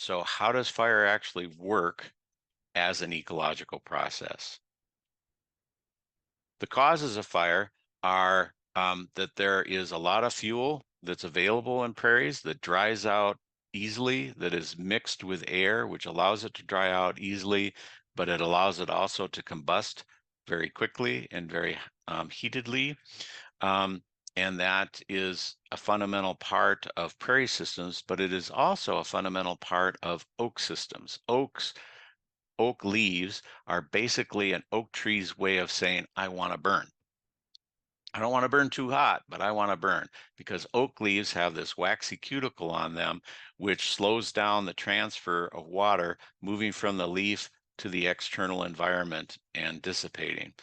So how does fire actually work as an ecological process? The causes of fire are that there is a lot of fuel that's available in prairies that dries out easily, that is mixed with air, which allows it to dry out easily, but it allows it also to combust very quickly and very heatedly. Um, and that is a fundamental part of prairie systems, but it is also a fundamental part of oak systems. Oak leaves are basically an oak tree's way of saying, I want to burn. I don't want to burn too hot, but I want to burn, because oak leaves have this waxy cuticle on them, which slows down the transfer of water moving from the leaf to the external environment and dissipating.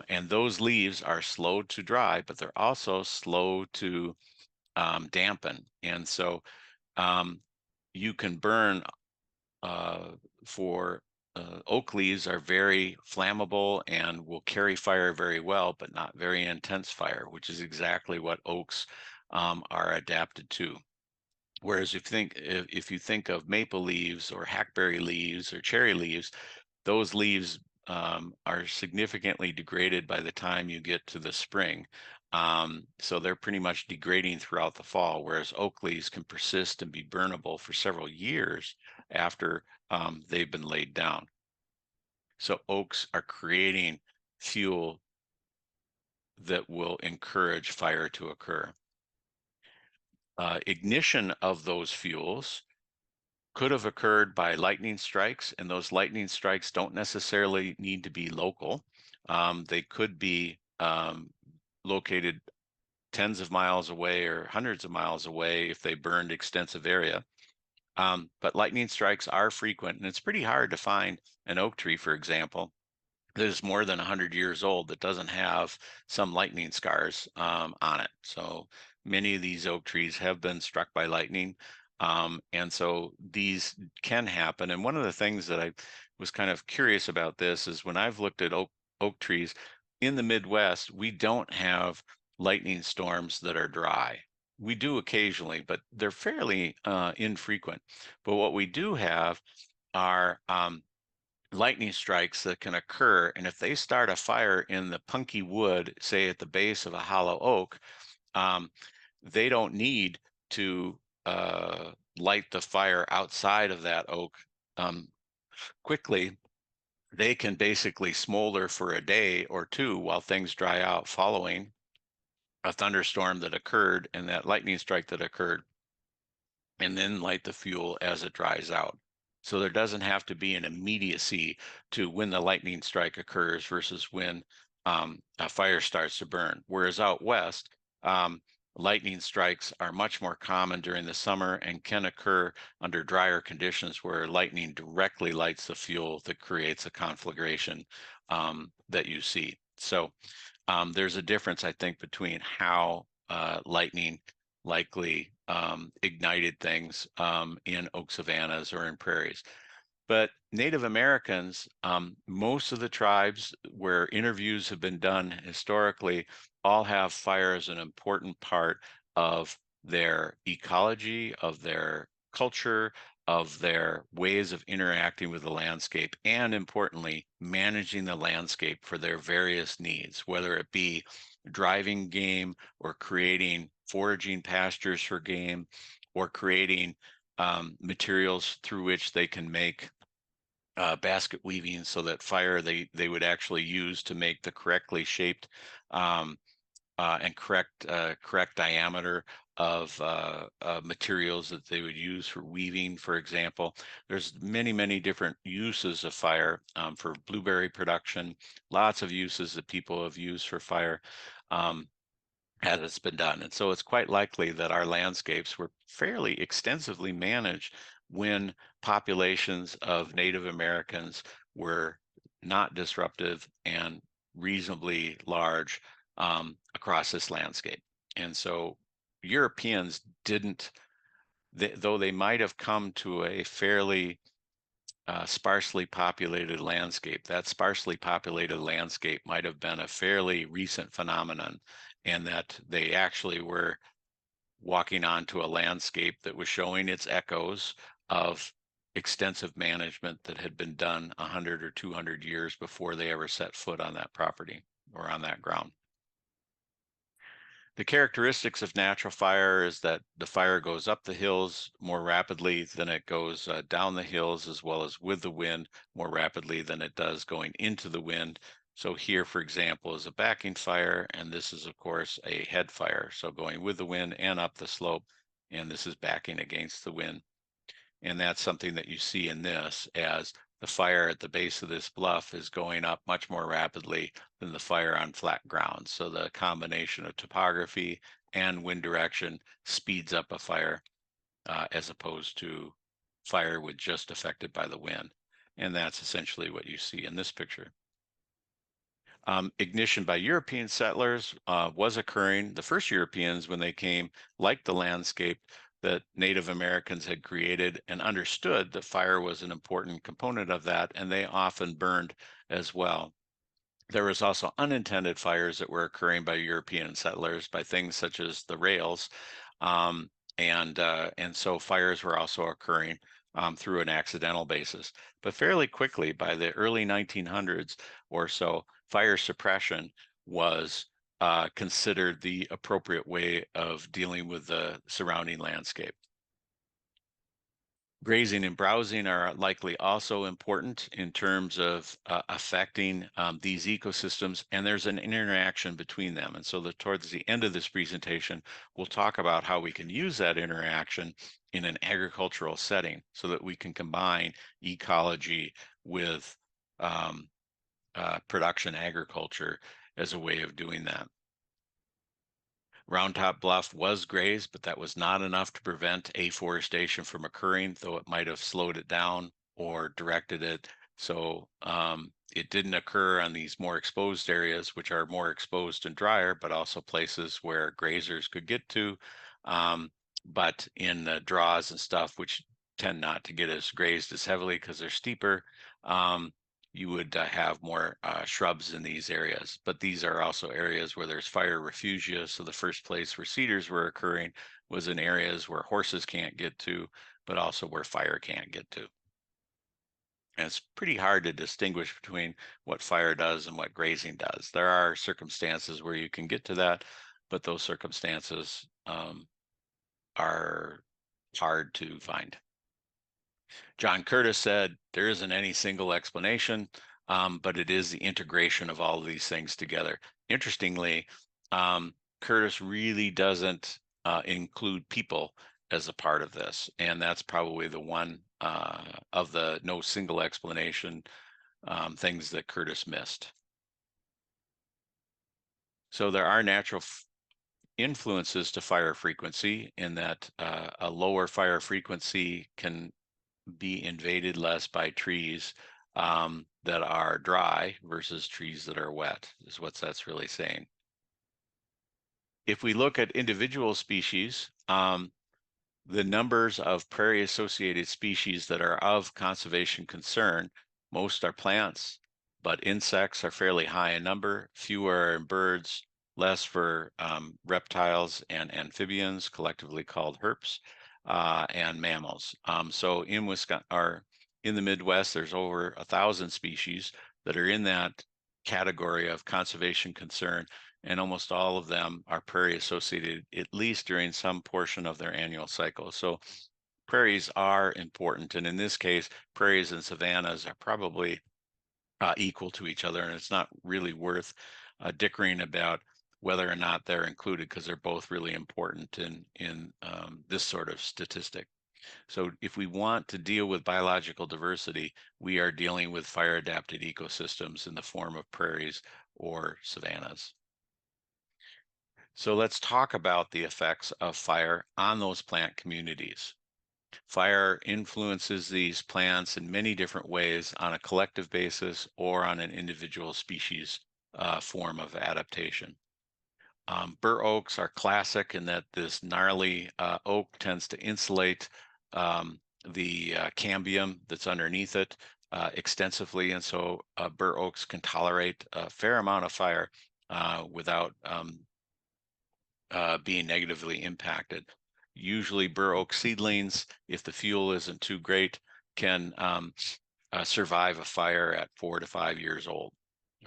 And those leaves are slow to dry, but they're also slow to dampen. And so um, you can burn for oak leaves are very flammable and will carry fire very well, but not very intense fire, which is exactly what oaks are adapted to. Whereas if you think of maple leaves or hackberry leaves or cherry leaves, those leaves are significantly degraded by the time you get to the spring. So they're pretty much degrading throughout the fall, whereas oak leaves can persist and be burnable for several years after they've been laid down. So oaks are creating fuel that will encourage fire to occur. Ignition of those fuels could have occurred by lightning strikes, and those lightning strikes don't necessarily need to be local. They could be located tens of miles away or hundreds of miles away if they burned extensive area. But lightning strikes are frequent, and it's pretty hard to find an oak tree, for example, that is more than 100 years old that doesn't have some lightning scars on it. So many of these oak trees have been struck by lightning. And so these can happen. And one of the things that I was kind of curious about this is when I've looked at oak trees in the Midwest, we don't have lightning storms that are dry. We do occasionally, but they're fairly infrequent. But what we do have are lightning strikes that can occur. And if they start a fire in the punky wood, say at the base of a hollow oak, um, they don't need to light the fire outside of that oak quickly. They can basically smolder for a day or two while things dry out following a thunderstorm that occurred and that lightning strike that occurred, and then light the fuel as it dries out. So there doesn't have to be an immediacy to when the lightning strike occurs versus when a fire starts to burn. Whereas out west, lightning strikes are much more common during the summer and can occur under drier conditions where lightning directly lights the fuel that creates a conflagration that you see. So there's a difference, I think, between how lightning likely ignited things in oak savannas or in prairies. But Native Americans, most of the tribes where interviews have been done historically, all have fire as an important part of their ecology, of their culture, of their ways of interacting with the landscape, and importantly, managing the landscape for their various needs, whether it be driving game or creating foraging pastures for game or creating materials through which they can make basket weaving so that fire they would actually use to make the correctly shaped um, and correct diameter of materials that they would use for weaving, for example. There's many different uses of fire for blueberry production, lots of uses that people have used for fire. As it's been done. And so it's quite likely that our landscapes were fairly extensively managed when populations of Native Americans were not disruptive and reasonably large across this landscape. And so Europeans didn't, though they might have come to a fairly sparsely populated landscape. That sparsely populated landscape might have been a fairly recent phenomenon, and that they actually were walking onto a landscape that was showing its echoes of extensive management that had been done 100 or 200 years before they ever set foot on that property or on that ground. The characteristics of natural fire is that the fire goes up the hills more rapidly than it goes down the hills, as well as with the wind more rapidly than it does going into the wind. So here, for example, is a backing fire, and this is, of course, a head fire. So going with the wind and up the slope, and this is backing against the wind. And that's something that you see in this, as the fire at the base of this bluff is going up much more rapidly than the fire on flat ground. So the combination of topography and wind direction speeds up a fire as opposed to fire with just affected by the wind. And that's essentially what you see in this picture. Ignition by European settlers was occurring. The first Europeans, when they came, liked the landscape that Native Americans had created and understood that fire was an important component of that, and they often burned as well. There was also unintended fires that were occurring by European settlers by things such as the rails, um, and so fires were also occurring through an accidental basis. But fairly quickly, by the early 1900s or so, fire suppression was considered the appropriate way of dealing with the surrounding landscape. Grazing and browsing are likely also important in terms of affecting these ecosystems, and there's an interaction between them. And so towards the end of this presentation, we'll talk about how we can use that interaction in an agricultural setting so that we can combine ecology with production agriculture as a way of doing that. Round Top Bluff was grazed, but that was not enough to prevent afforestation from occurring, though it might have slowed it down or directed it. So it didn't occur on these more exposed areas, which are more exposed and drier, but also places where grazers could get to. But in the draws and stuff, which tend not to get as grazed as heavily because they're steeper, you would have more shrubs in these areas. But these are also areas where there's fire refugia. So the first place where cedars were occurring was in areas where horses can't get to, but also where fire can't get to. And it's pretty hard to distinguish between what fire does and what grazing does. There are circumstances where you can get to that, but those circumstances are hard to find. John Curtis said, there isn't any single explanation, but it is the integration of all of these things together. Interestingly, Curtis really doesn't include people as a part of this, and that's probably the one of the no single explanation things that Curtis missed. So there are natural influences to fire frequency in that a lower fire frequency can be invaded less by trees that are dry versus trees that are wet, is what that's really saying. If we look at individual species, the numbers of prairie-associated species that are of conservation concern, most are plants, but insects are fairly high in number, fewer are in birds, less for reptiles and amphibians, collectively called herps, and mammals. So in Wisconsin, or in the Midwest, there's over 1,000 species that are in that category of conservation concern, and almost all of them are prairie associated, at least during some portion of their annual cycle. So prairies are important, and in this case, prairies and savannas are probably equal to each other, and it's not really worth dickering about whether or not they're included, because they're both really important in this sort of statistic. So if we want to deal with biological diversity, we are dealing with fire adapted ecosystems in the form of prairies or savannas. So let's talk about the effects of fire on those plant communities. Fire influences these plants in many different ways on a collective basis or on an individual species form of adaptation. Bur oaks are classic in that this gnarly oak tends to insulate the cambium that's underneath it extensively, and so bur oaks can tolerate a fair amount of fire without being negatively impacted. Usually bur oak seedlings, if the fuel isn't too great, can survive a fire at 4 to 5 years old,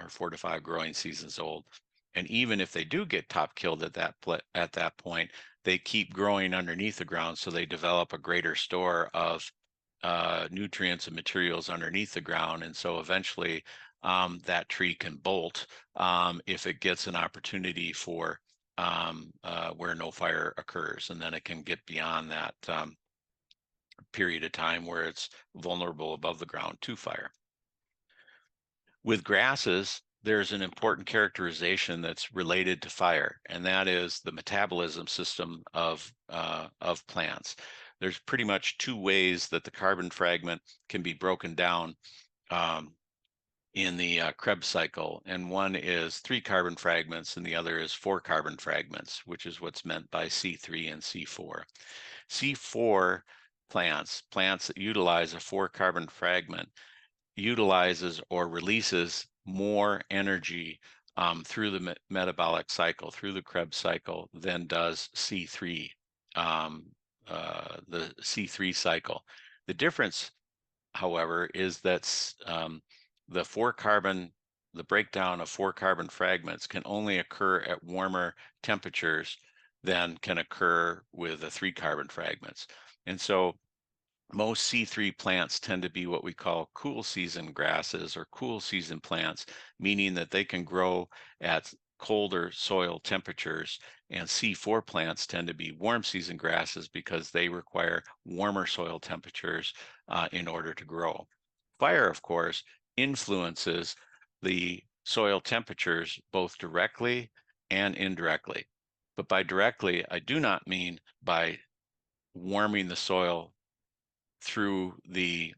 or 4 to 5 growing seasons old. And even if they do get top killed at that point, they keep growing underneath the ground, so they develop a greater store of nutrients and materials underneath the ground. And so eventually that tree can bolt if it gets an opportunity for where no fire occurs, and then it can get beyond that period of time where it's vulnerable above the ground to fire. With grasses, there's an important characterization that's related to fire, and that is the metabolism system of plants. There's pretty much two ways that the carbon fragment can be broken down um, in the Krebs cycle, and one is 3 carbon fragments and the other is 4 carbon fragments, which is what's meant by C3 and C4. C4 plants that utilize a 4 carbon fragment utilizes or releases more energy through the metabolic cycle, through the Krebs cycle, than does C3, the C3 cycle. The difference, however, is that the breakdown of 4 carbon fragments can only occur at warmer temperatures than can occur with the 3 carbon fragments. And so most C3 plants tend to be what we call cool season grasses or cool season plants, meaning that they can grow at colder soil temperatures, and C4 plants tend to be warm season grasses because they require warmer soil temperatures in order to grow. Fire, of course, influences the soil temperatures both directly and indirectly. But by directly, I do not mean by warming the soil through the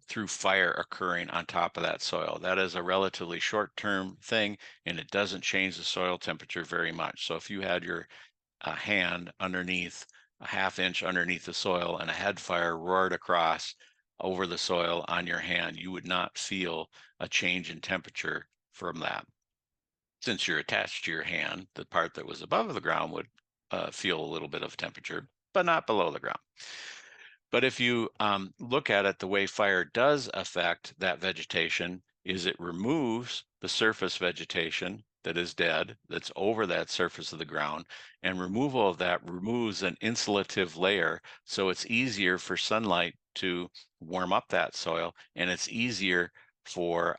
through fire occurring on top of that soil. That is a relatively short-term thing, and it doesn't change the soil temperature very much. So if you had your hand underneath, a half inch underneath the soil, and a head fire roared across over the soil on your hand, you would not feel a change in temperature from that. Since you're attached to your hand, the part that was above the ground would feel a little bit of temperature, but not below the ground. But if you look at it, the way fire does affect that vegetation is it removes the surface vegetation that is dead, that's over that surface of the ground, and removal of that removes an insulative layer, so it's easier for sunlight to warm up that soil, and it's easier for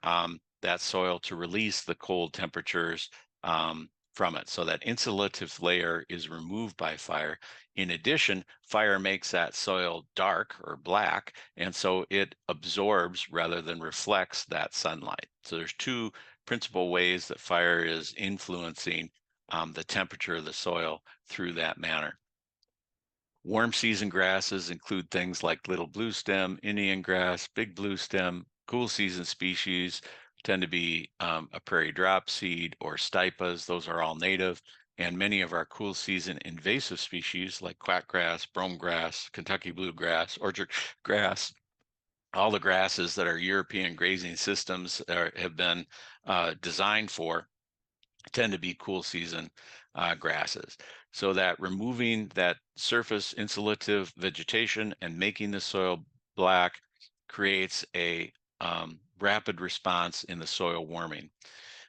that soil to release the cold temperatures from it. So that insulative layer is removed by fire. In addition, fire makes that soil dark or black, and so it absorbs rather than reflects that sunlight. So there's two principal ways that fire is influencing the temperature of the soil through that manner. Warm season grasses include things like little bluestem, Indian grass, big bluestem. Cool season species tend to be a prairie dropseed or stipas. Those are all native. And many of our cool season invasive species like quackgrass, brome grass, Kentucky bluegrass, orchard grass, all the grasses that our European grazing systems have been designed for tend to be cool season grasses. So that removing that surface insulative vegetation and making the soil black creates a rapid response in the soil warming.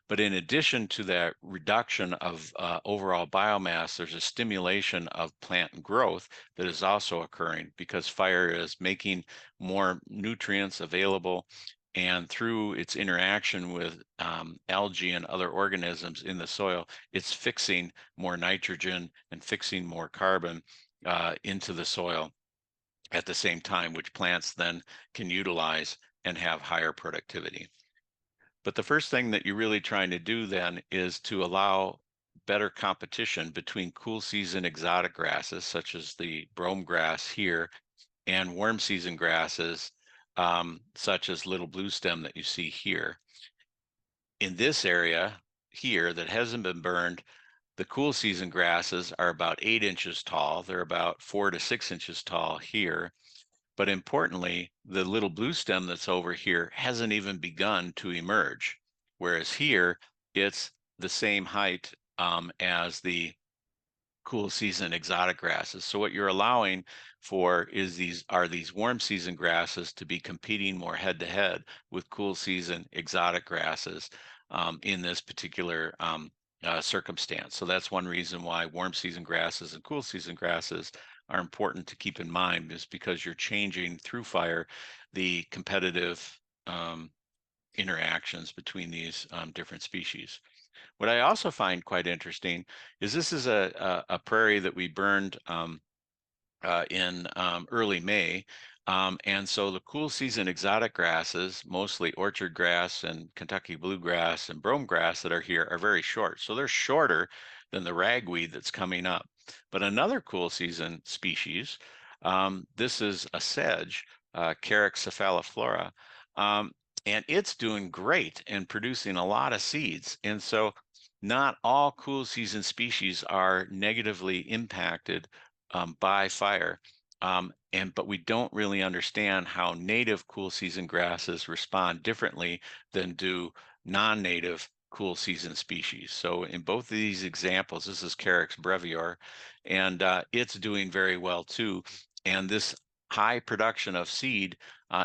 But in addition to that reduction of overall biomass, there's a stimulation of plant growth that is also occurring because fire is making more nutrients available, and through its interaction with algae and other organisms in the soil, it's fixing more nitrogen and fixing more carbon into the soil at the same time, which plants then can utilize and have higher productivity. But the first thing that you're really trying to do then is to allow better competition between cool season exotic grasses, such as the brome grass here, and warm season grasses, such as little bluestem that you see here. In this area here that hasn't been burned, the cool season grasses are about 8 inches tall. They're about 4 to 6 inches tall here. But importantly, the little bluestem that's over here hasn't even begun to emerge. Whereas here, it's the same height as the cool season exotic grasses. So what you're allowing for is these warm season grasses to be competing more head to head with cool season exotic grasses in this particular circumstance. So that's one reason why warm season grasses and cool season grasses are important to keep in mind, is because you're changing through fire the competitive interactions between these different species. What I also find quite interesting is this is a prairie that we burned in early May. And so the cool season exotic grasses, mostly orchard grass and Kentucky bluegrass and brome grass that are here, are very short. So they're shorter than the ragweed that's coming up. But another cool season species, this is a sedge, Carex cephaliflora, um, and it's doing great and producing a lot of seeds. And so not all cool season species are negatively impacted by fire. But we don't really understand how native cool season grasses respond differently than do non-native cool season species. So in both of these examples, this is Carex brevior, and it's doing very well too. And this high production of seed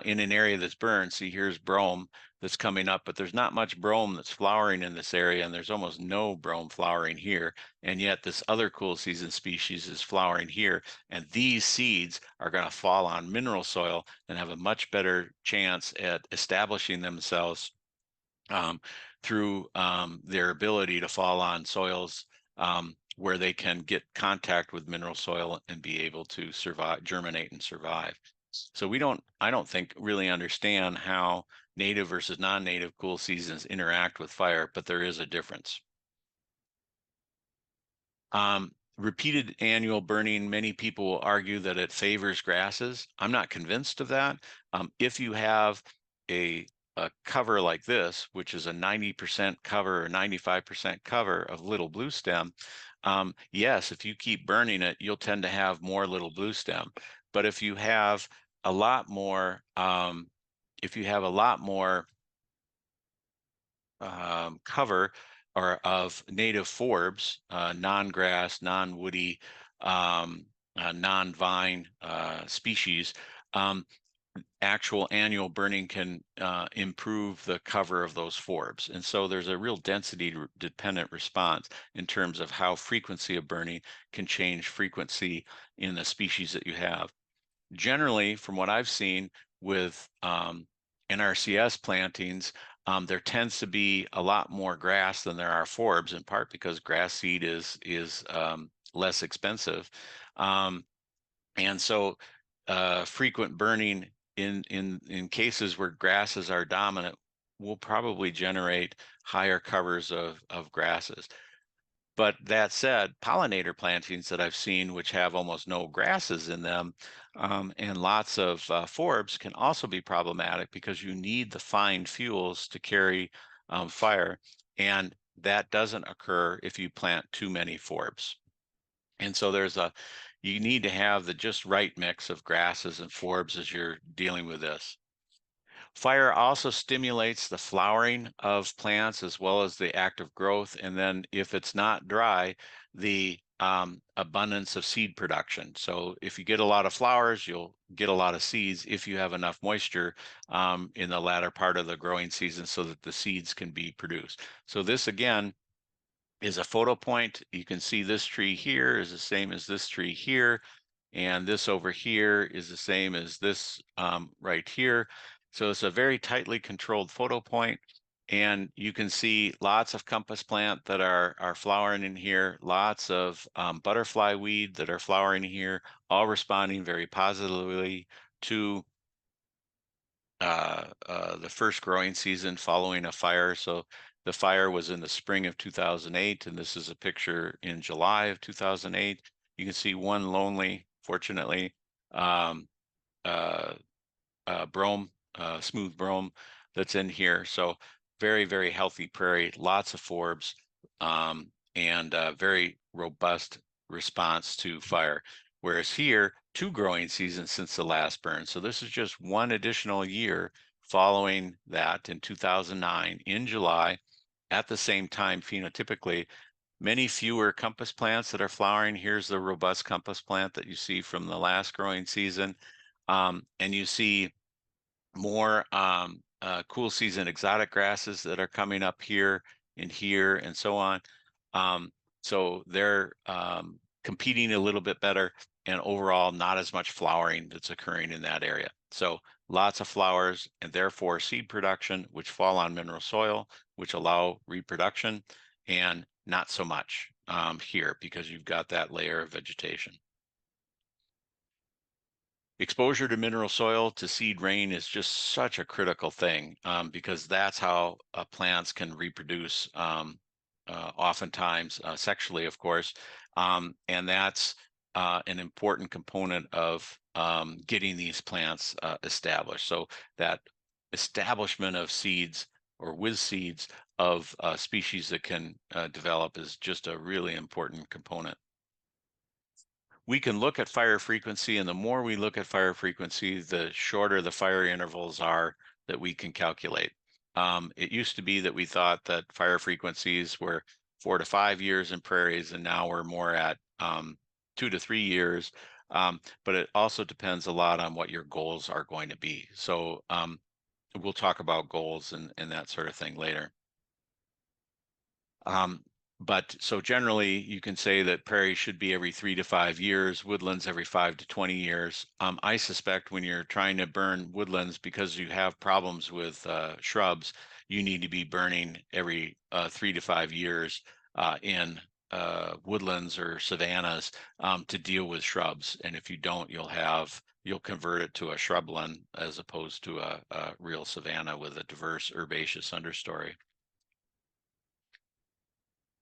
in an area that's burned, see here's brome that's coming up, but there's not much brome that's flowering in this area, and there's almost no brome flowering here. And yet this other cool season species is flowering here. And these seeds are going to fall on mineral soil and have a much better chance at establishing themselves um, through their ability to fall on soils where they can get contact with mineral soil and be able to survive, germinate and survive. So I don't think really understand how native versus non-native cool seasons interact with fire, but there is a difference. Repeated annual burning, many people will argue that it favors grasses. I'm not convinced of that. If you have a, a cover like this, which is a 90% cover or 95% cover of little blue stem, yes, if you keep burning it, you'll tend to have more little blue stem. But if you have a lot more, if you have a lot more cover or of native forbs, non-grass, non-woody, non-vine species, actual annual burning can improve the cover of those forbs. And so there's a real density dependent response in terms of how frequency of burning can change frequency in the species that you have. Generally, from what I've seen with NRCS plantings, there tends to be a lot more grass than there are forbs, in part because grass seed is less expensive, and so frequent burning in cases where grasses are dominant will probably generate higher covers of grasses. But that said, pollinator plantings that I've seen, which have almost no grasses in them and lots of forbs, can also be problematic because you need the fine fuels to carry fire. And that doesn't occur if you plant too many forbs. And so you need to have the just right mix of grasses and forbs as you're dealing with this. Fire also stimulates the flowering of plants as well as the active growth. And then if it's not dry, the abundance of seed production. So if you get a lot of flowers, you'll get a lot of seeds if you have enough moisture in the latter part of the growing season so that the seeds can be produced. So this again is a photo point. You can see this tree here is the same as this tree here. And this over here is the same as this right here. So it's a very tightly controlled photo point. And you can see lots of compass plant that are flowering in here, lots of butterfly weed that are flowering here, all responding very positively to the first growing season following a fire. So the fire was in the spring of 2008, and this is a picture in July of 2008. You can see one lonely, fortunately, um, uh, brome, smooth brome that's in here. So very, very healthy prairie, lots of forbs, and very robust response to fire. Whereas here, two growing seasons since the last burn. So this is just one additional year following that in 2009 in July at the same time phenotypically many fewer compass plants that are flowering. Here's the robust compass plant that you see from the last growing season. And you see more cool season exotic grasses that are coming up here and so on. Um, so they're competing a little bit better, and overall not as much flowering that's occurring in that area. So lots of flowers and therefore seed production, which fall on mineral soil, which allow reproduction, and not so much here because you've got that layer of vegetation. Exposure to mineral soil to seed rain is just such a critical thing because that's how plants can reproduce, oftentimes sexually, of course. And that's an important component of getting these plants established. So that establishment of seeds or with seeds of species that can develop is just a really important component. We can look at fire frequency, and the more we look at fire frequency, the shorter the fire intervals are that we can calculate. It used to be that we thought that fire frequencies were 4 to 5 years in prairies, and now we're more at 2 to 3 years. But it also depends a lot on what your goals are going to be. So we'll talk about goals and that sort of thing later. Um, but so generally, you can say that prairie should be every 3 to 5 years, woodlands every 5 to 20 years. I suspect when you're trying to burn woodlands because you have problems with shrubs, you need to be burning every 3 to 5 years in woodlands or savannas to deal with shrubs. And if you don't, you'll convert it to a shrubland as opposed to a real savanna with a diverse herbaceous understory.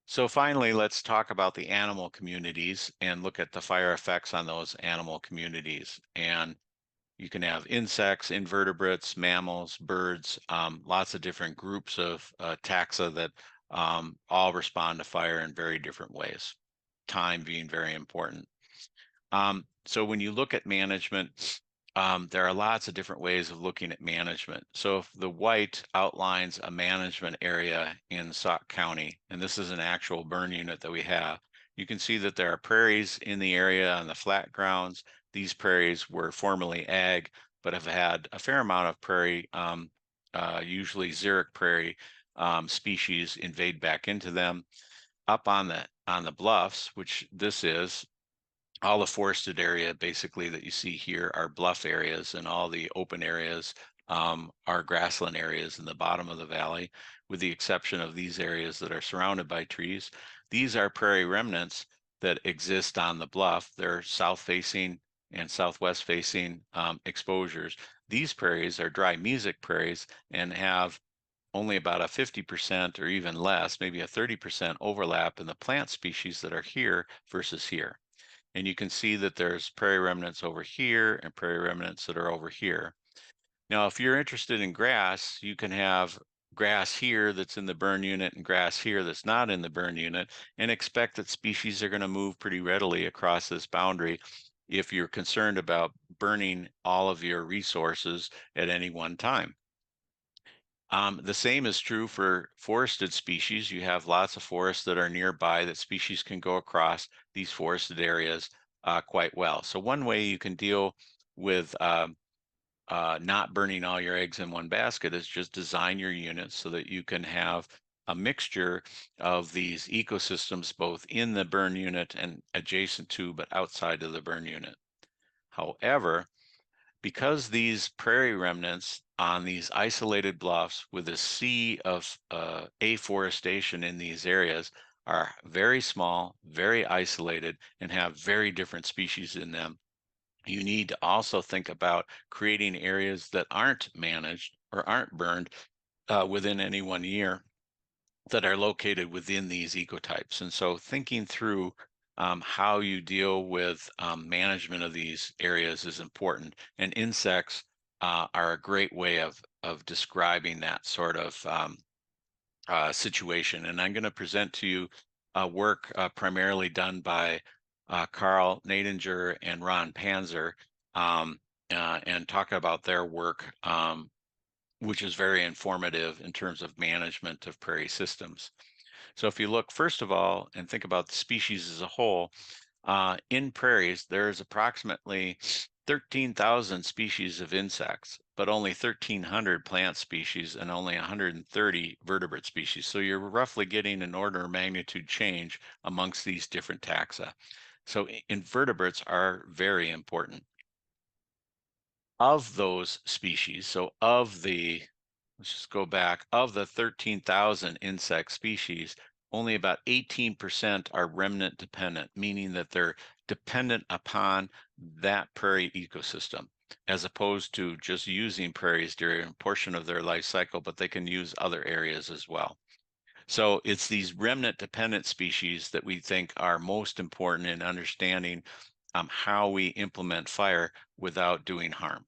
So finally, let's talk about the animal communities and look at the fire effects on those animal communities. And you can have insects, invertebrates, mammals, birds, lots of different groups of taxa that all respond to fire in very different ways, time being very important. So when you look at management, there are lots of different ways of looking at management. So if the white outlines a management area in Sauk County, and this is an actual burn unit that we have, you can see that there are prairies in the area on the flat grounds. These prairies were formerly ag, but have had a fair amount of prairie, usually xeric prairie species invade back into them. Up on the bluffs, which this is, all the forested area basically that you see here are bluff areas, and all the open areas are grassland areas in the bottom of the valley, with the exception of these areas that are surrounded by trees. These are prairie remnants that exist on the bluff. They're south facing and southwest facing exposures. These prairies are dry mesic prairies and have only about a 50% or even less, maybe a 30% overlap in the plant species that are here versus here. And you can see that there's prairie remnants over here and prairie remnants that are over here. Now, if you're interested in grass, you can have grass here that's in the burn unit and grass here that's not in the burn unit, and expect that species are going to move pretty readily across this boundary if you're concerned about burning all of your resources at any one time. The same is true for forested species. You have lots of forests that are nearby that species can go across these forested areas quite well. So one way you can deal with not burning all your eggs in one basket is just design your units so that you can have a mixture of these ecosystems both in the burn unit and adjacent to, but outside of the burn unit. However, because these prairie remnants on these isolated bluffs with a sea of afforestation in these areas are very small, very isolated, and have very different species in them, you need to also think about creating areas that aren't managed or aren't burned within any 1 year that are located within these ecotypes. And so thinking through how you deal with management of these areas is important. And insects are a great way of describing that sort of situation. And I'm going to present to you work primarily done by Carl Nadinger and Ron Panzer, and talk about their work, which is very informative in terms of management of prairie systems. So if you look, first of all, and think about the species as a whole, in prairies, there's approximately 13,000 species of insects, but only 1,300 plant species and only 130 vertebrate species. So you're roughly getting an order of magnitude change amongst these different taxa. So invertebrates are very important. Of those species, so let's just go back, of the 13,000 insect species, only about 18% are remnant dependent, meaning that they're dependent upon that prairie ecosystem, as opposed to just using prairies during a portion of their life cycle, but they can use other areas as well. So it's these remnant dependent species that we think are most important in understanding how we implement fire without doing harm.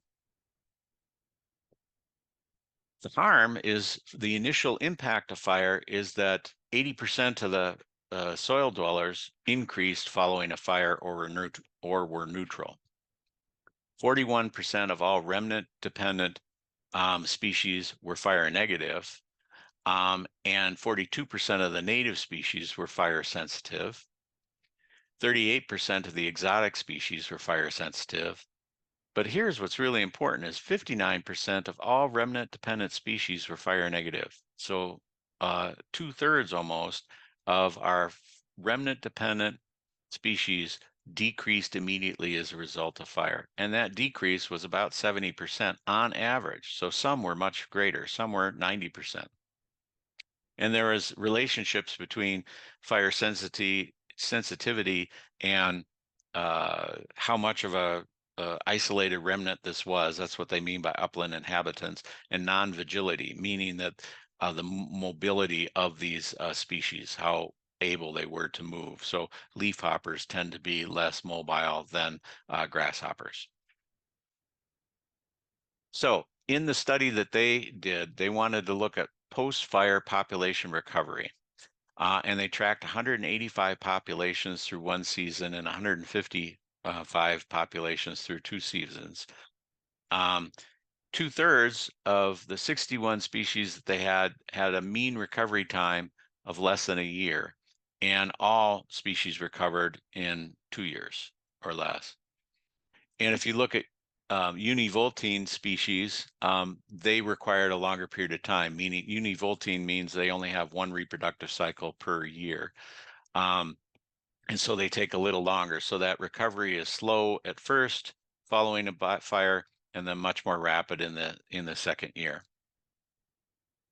The harm is the initial impact of fire is that 80% of the soil dwellers increased following a fire or were neutral. 41% of all remnant dependent species were fire negative, and 42% of the native species were fire sensitive. 38% of the exotic species were fire sensitive. But here's what's really important is 59% of all remnant dependent species were fire negative. So 2/3 almost of our remnant dependent species decreased immediately as a result of fire. And that decrease was about 70% on average. So some were much greater, some were 90%. And there is relationships between fire sensitivity and how much of a isolated remnant this was. That's what they mean by upland inhabitants, and non-vigility, meaning that the mobility of these species, how able they were to move. So leafhoppers tend to be less mobile than grasshoppers. So in the study that they did, they wanted to look at post-fire population recovery. And they tracked 185 populations through one season and 155 populations through two seasons. Um, 2/3 of the 61 species that they had a mean recovery time of less than a year, and all species recovered in 2 years or less. And if you look at univoltine species, they required a longer period of time, meaning univoltine means they only have one reproductive cycle per year. Um, and so they take a little longer. So that recovery is slow at first, following a fire, and then much more rapid in the second year.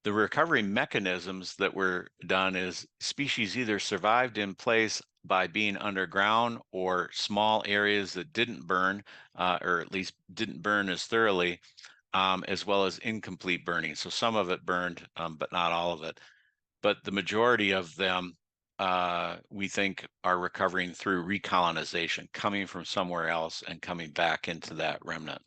The recovery mechanisms that were done is species either survived in place by being underground or small areas that didn't burn, or at least didn't burn as thoroughly, as well as incomplete burning. So some of it burned, but not all of it. But the majority of them, we think, are recovering through recolonization, coming from somewhere else and coming back into that remnant.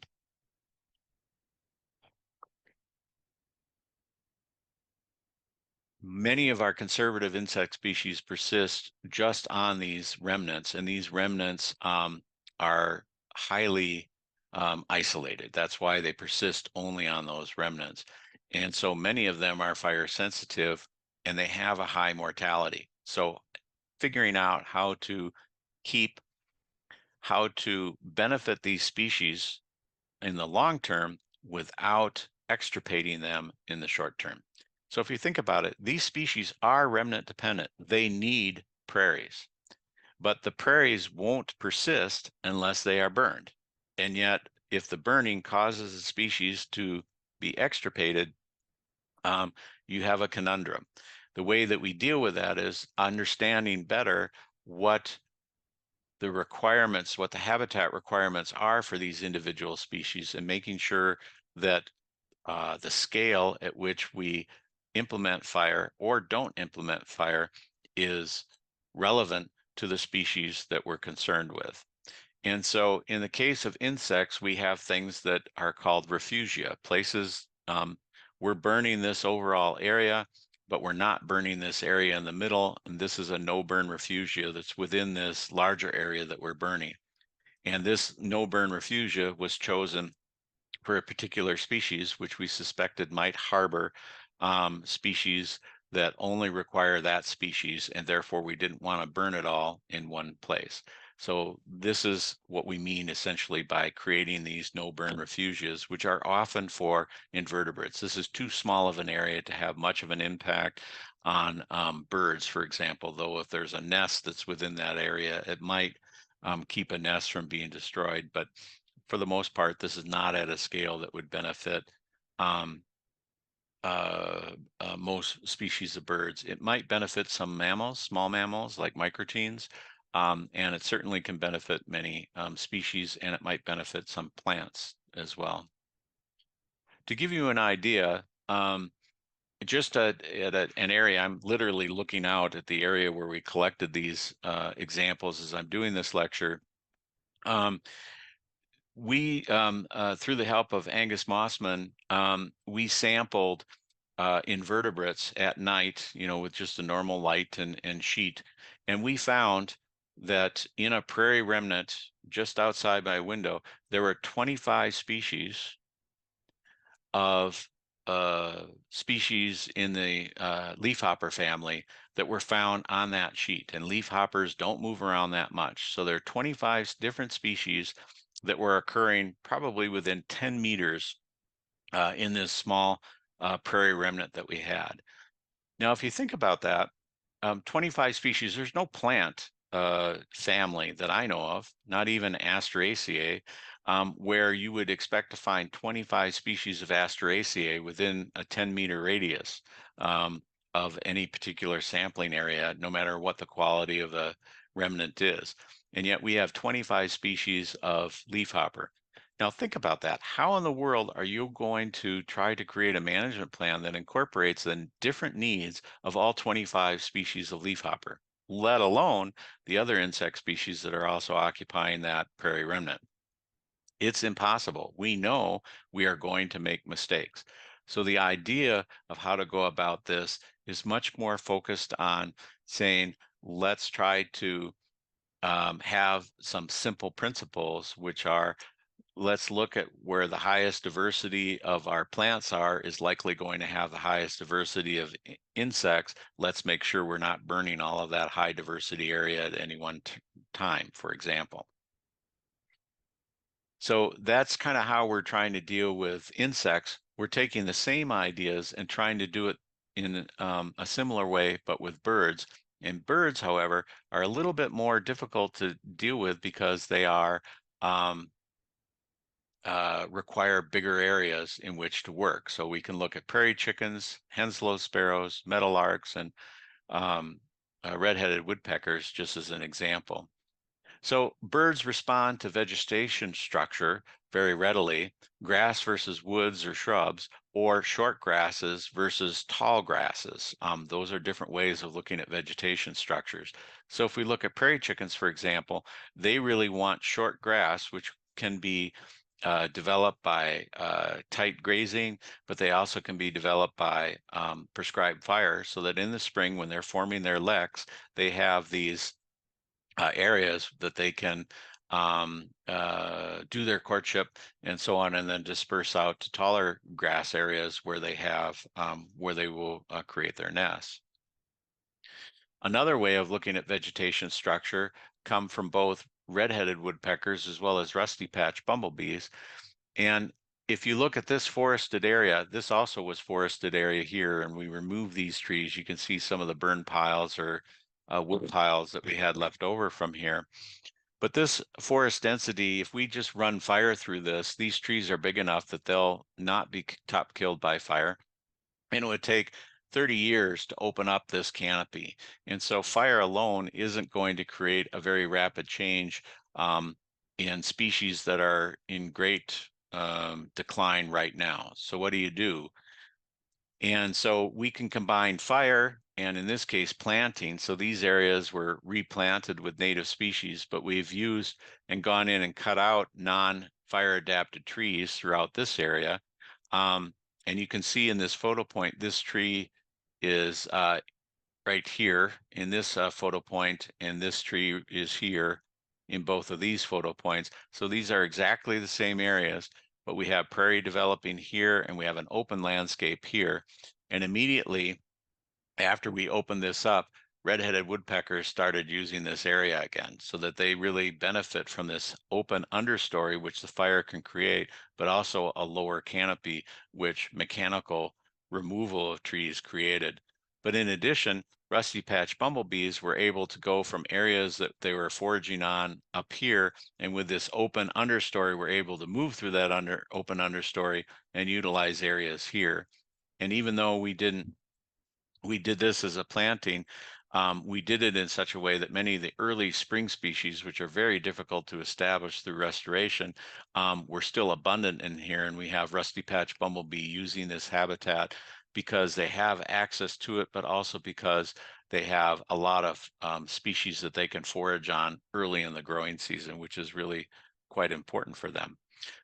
Many of our conservative insect species persist just on these remnants, and these remnants are highly isolated. That's why they persist only on those remnants. And so many of them are fire sensitive and they have a high mortality. So figuring out keep, how to benefit these species in the long term without extirpating them in the short term. So if you think about it, these species are remnant dependent. They need prairies, but the prairies won't persist unless they are burned. And yet, if the burning causes the species to be extirpated, you have a conundrum. The way that we deal with that is understanding better what what the habitat requirements are for these individual species, and making sure that the scale at which we implement fire or don't implement fire is relevant to the species that we're concerned with. And so in the case of insects, we have things that are called refugia, places, we're burning this overall area, but we're not burning this area in the middle. And this is a no burn refugia that's within this larger area that we're burning. And this no burn refugia was chosen for a particular species, which we suspected might harbor species that only require that species, and therefore we didn't want to burn it all in one place. So this is what we mean essentially by creating these no burn refuges, which are often for invertebrates. This is too small of an area to have much of an impact on birds, for example, though if there's a nest that's within that area, it might keep a nest from being destroyed. But for the most part, this is not at a scale that would benefit um, most species of birds. It might benefit some mammals, small mammals like microteens, and it certainly can benefit many species, and it might benefit some plants as well. To give you an idea, just at an area, I'm literally looking out at the area where we collected these examples as I'm doing this lecture. We, through the help of Angus Mossman, we sampled invertebrates at night, with just a normal light and sheet. And we found that in a prairie remnant just outside my window, there were 25 species of species in the leafhopper family that were found on that sheet. And leafhoppers don't move around that much. So there are 25 different species that were occurring probably within 10 meters in this small prairie remnant that we had. Now, if you think about that, 25 species, there's no plant family that I know of, not even Asteraceae, where you would expect to find 25 species of Asteraceae within a 10-meter radius of any particular sampling area, no matter what the quality of the remnant is. And yet we have 25 species of leafhopper. Now think about that. How in the world are you going to try to create a management plan that incorporates the different needs of all 25 species of leafhopper, let alone the other insect species that are also occupying that prairie remnant? It's impossible. We know we are going to make mistakes. So the idea of how to go about this is much more focused on saying, let's try to have some simple principles, which are, let's look at where the highest diversity of our plants is likely going to have the highest diversity of insects. Let's make sure we're not burning all of that high diversity area at any one time, for example. So that's kind of how we're trying to deal with insects. We're taking the same ideas and trying to do it in a similar way, but with birds. And birds, however, are a little bit more difficult to deal with because they are require bigger areas in which to work. So we can look at prairie chickens, Henslow sparrows, meadowlarks, and red-headed woodpeckers, just as an example. So birds respond to vegetation structure very readily, grass versus woods or shrubs, or short grasses versus tall grasses. Those are different ways of looking at vegetation structures. So if we look at prairie chickens, for example, they really want short grass, which can be developed by tight grazing, but they also can be developed by prescribed fire, so that in the spring, when they're forming their leks, they have these areas that they can do their courtship and so on, and then disperse out to taller grass areas where they have where they will create their nests. Another way of looking at vegetation structure come from both red-headed woodpeckers as well as rusty patch bumblebees. And if you look at this forested area, this also was forested area here, and we removed these trees. You can see some of the burn piles or wood piles that we had left over from here. But this forest density, if we just run fire through this, these trees are big enough that they'll not be top killed by fire. And it would take 30 years to open up this canopy. And so fire alone isn't going to create a very rapid change in species that are in great decline right now. So what do? And so we can combine fire and, in this case, planting. So these areas were replanted with native species, but we've used and gone in and cut out non-fire adapted trees throughout this area. And you can see in this photo point, this tree is right here in this photo point, and this tree is here in both of these photo points. So these are exactly the same areas, but we have prairie developing here and we have an open landscape here. And immediately after we opened this up, red-headed woodpeckers started using this area again, so that they really benefit from this open understory, which the fire can create, but also a lower canopy, which mechanical removal of trees created. But in addition, rusty patch bumblebees were able to go from areas that they were foraging on up here, and with this open understory, we're able to move through that open understory and utilize areas here. And even though we did this as a planting, we did it in such a way that many of the early spring species, which are very difficult to establish through restoration, were still abundant in here. And we have rusty patch bumblebee using this habitat because they have access to it, but also because they have a lot of species that they can forage on early in the growing season, which is really quite important for them.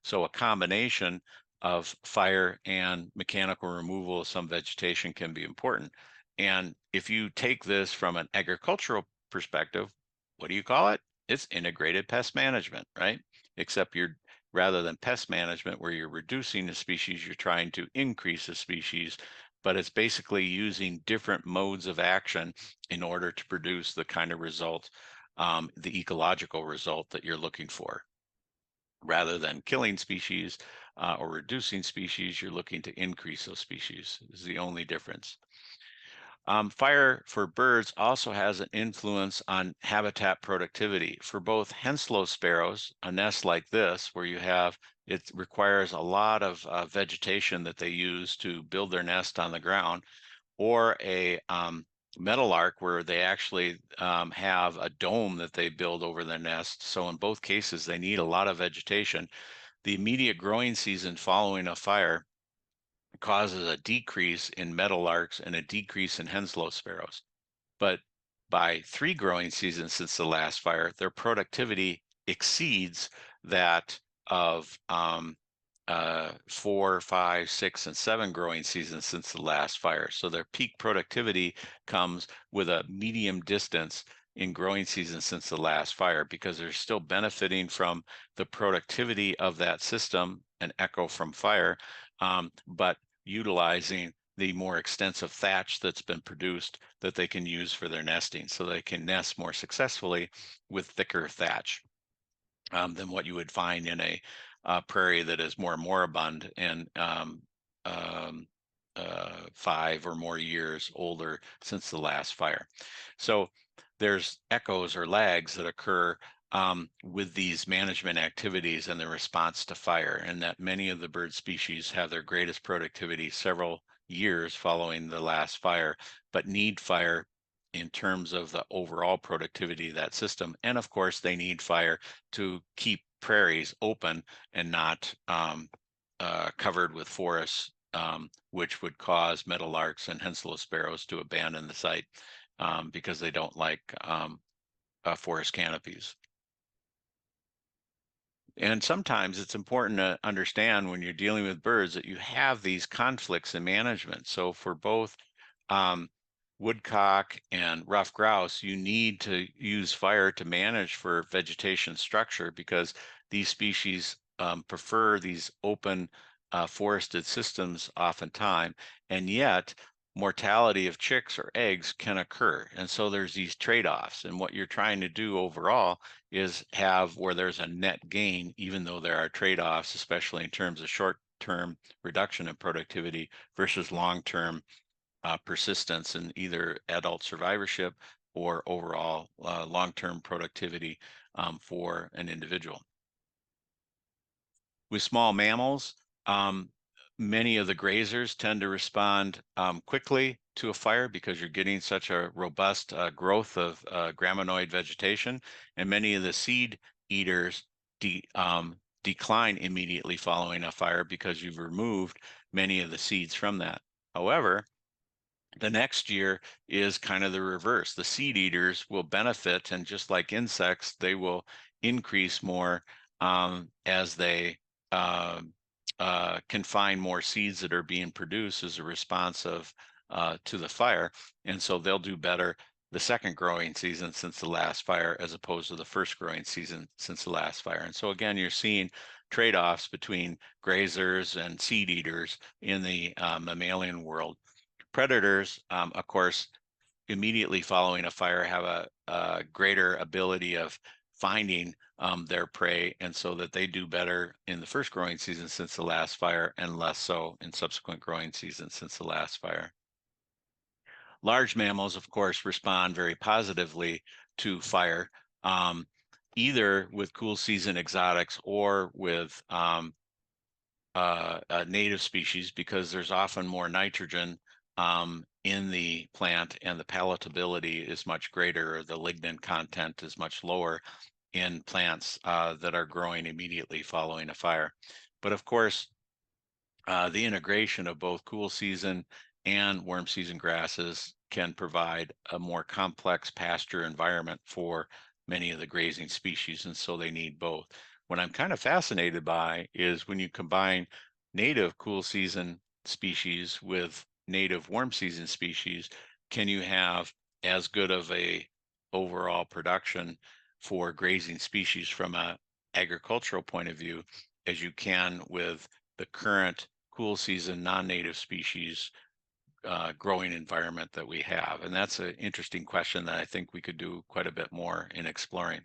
So a combination of fire and mechanical removal of some vegetation can be important. And if you take this from an agricultural perspective, what do you call it? It's integrated pest management, right? Except you're, rather than pest management where you're reducing the species, you're trying to increase the species, but it's basically using different modes of action in order to produce the kind of result, the ecological result that you're looking for. Rather than killing species or reducing species, you're looking to increase those species, is the only difference. Fire for birds also has an influence on habitat productivity. For both Henslow sparrows, a nest like this, where you have, it requires a lot of vegetation that they use to build their nest on the ground, or a meadowlark where they actually have a dome that they build over their nest. So in both cases, they need a lot of vegetation. The immediate growing season following a fire causes a decrease in meadowlarks and a decrease in Henslow sparrows. But by 3 growing seasons since the last fire, their productivity exceeds that of 4, 5, 6, and 7 growing seasons since the last fire. So their peak productivity comes with a medium distance in growing season since the last fire, because they're still benefiting from the productivity of that system, an echo from fire, but utilizing the more extensive thatch that's been produced that they can use for their nesting, so they can nest more successfully with thicker thatch than what you would find in a prairie that is more moribund and 5 or more years older since the last fire. So there's echoes or lags that occur with these management activities and the response to fire, and that many of the bird species have their greatest productivity several years following the last fire, but need fire in terms of the overall productivity of that system. And of course, they need fire to keep prairies open and not covered with forests, which would cause meadowlarks and Henslow sparrows to abandon the site because they don't like forest canopies. And sometimes it's important to understand when you're dealing with birds that you have these conflicts in management. So for both woodcock and ruffed grouse, you need to use fire to manage for vegetation structure, because these species prefer these open forested systems oftentimes, and yet mortality of chicks or eggs can occur. And so there's these trade-offs. And what you're trying to do overall is have where there's a net gain, even though there are trade-offs, especially in terms of short-term reduction in productivity versus long-term persistence in either adult survivorship or overall long-term productivity for an individual. With small mammals, many of the grazers tend to respond quickly to a fire because you're getting such a robust growth of graminoid vegetation, and many of the seed eaters decline immediately following a fire because you've removed many of the seeds from that. However, the next year is kind of the reverse. The seed eaters will benefit, and just like insects, they will increase more as they can find more seeds that are being produced as a response of to the fire, and so they'll do better the second growing season since the last fire as opposed to the first growing season since the last fire. And so again, you're seeing trade-offs between grazers and seed eaters in the mammalian world. Predators, of course, immediately following a fire have a greater ability of finding their prey, and so that they do better in the first growing season since the last fire and less so in subsequent growing seasons since the last fire. Large mammals, of course, respond very positively to fire, um, either with cool season exotics or with native species, because there's often more nitrogen in the plant and the palatability is much greater, or the lignin content is much lower in plants that are growing immediately following a fire. But of course, the integration of both cool season and warm season grasses can provide a more complex pasture environment for many of the grazing species, and so they need both. What I'm kind of fascinated by is when you combine native cool season species with native warm season species, can you have as good of a overall production for grazing species from a agricultural point of view as you can with the current cool season non-native species growing environment that we have? And that's an interesting question that I think we could do quite a bit more in exploring.